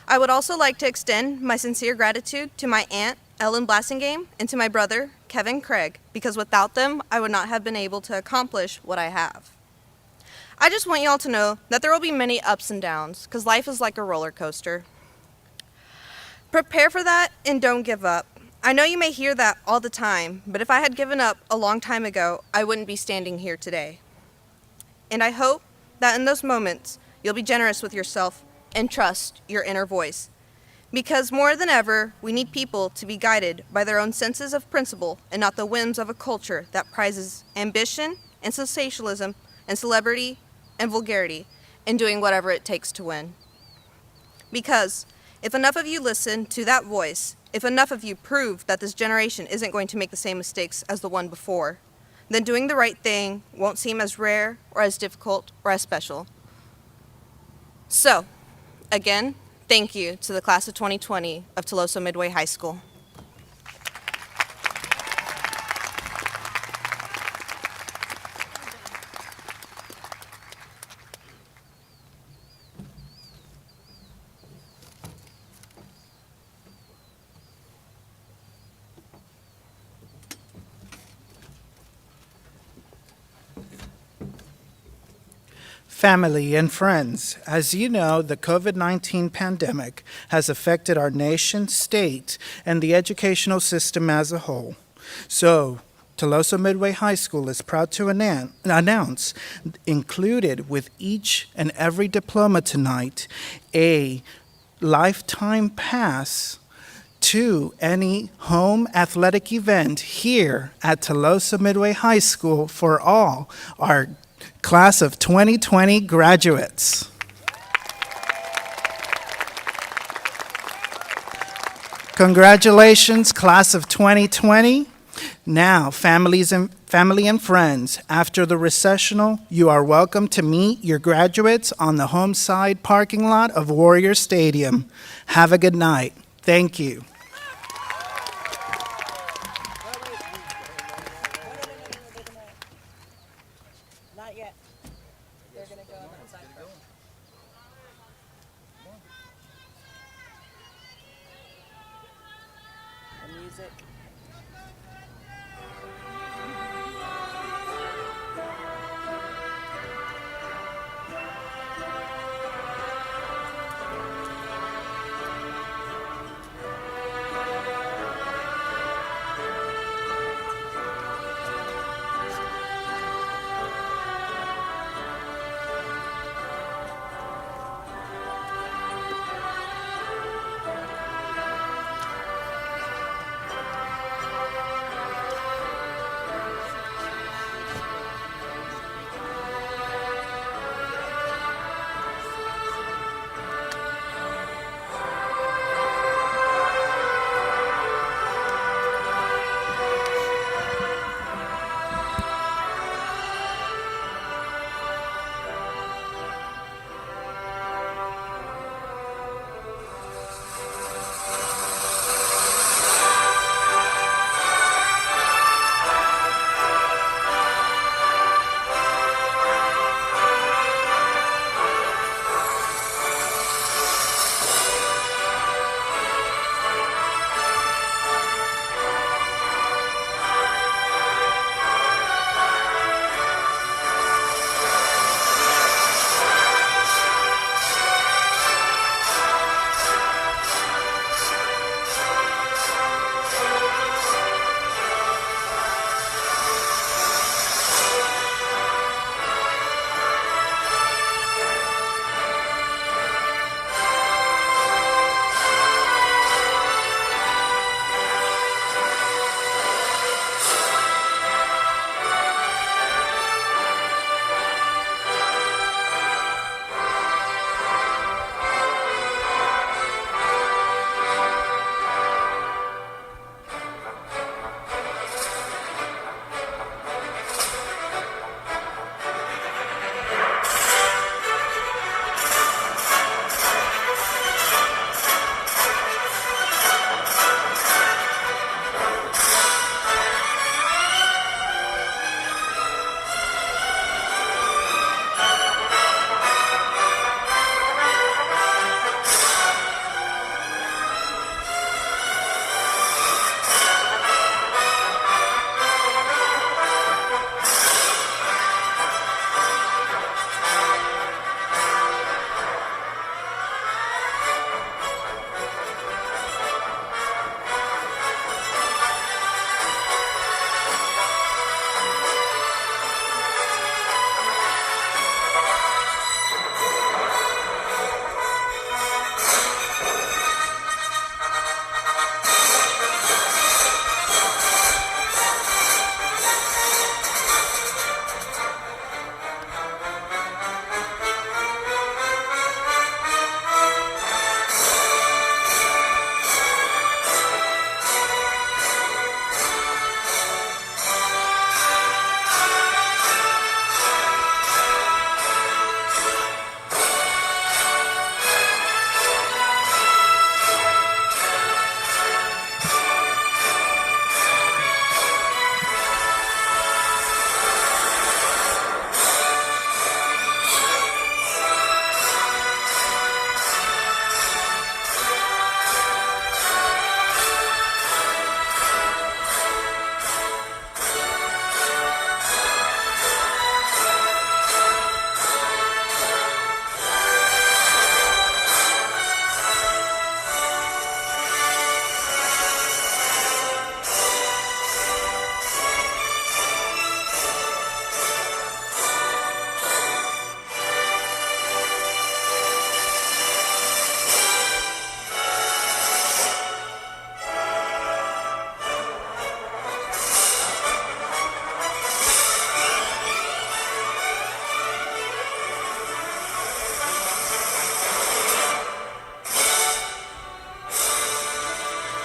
I would also like to extend my sincere gratitude to my aunt, Ellen Blassingame, and to my brother, Kevin Craig, because without them, I would not have been able to accomplish what I have. I just want you all to know that there will be many ups and downs, because life is like a roller coaster. Prepare for that and don't give up. I know you may hear that all the time, but if I had given up a long time ago, I wouldn't be standing here today. And I hope that in those moments, you'll be generous with yourself and trust your inner voice. Because more than ever, we need people to be guided by their own senses of principle and not the whims of a culture that prizes ambition and sensationalism and celebrity and vulgarity and doing whatever it takes to win. Because if enough of you listen to that voice, if enough of you prove that this generation isn't going to make the same mistakes as the one before, then doing the right thing won't seem as rare or as difficult or as special. So, again, thank you to the class of 2020 of Tuloso Midway High School. Family and friends, as you know, the COVID-19 pandemic has affected our nation, state, and the educational system as a whole. So, Tuloso Midway High School is proud to announce, included with each and every diploma tonight, a lifetime pass to any home athletic event here at Tuloso Midway High School for all our class of 2020 graduates. Congratulations, class of 2020. Now, family and friends, after the recessional, you are welcome to meet your graduates on the home side parking lot of Warrior Stadium. Have a good night. Thank you. Not yet. They're going to go outside first. The music.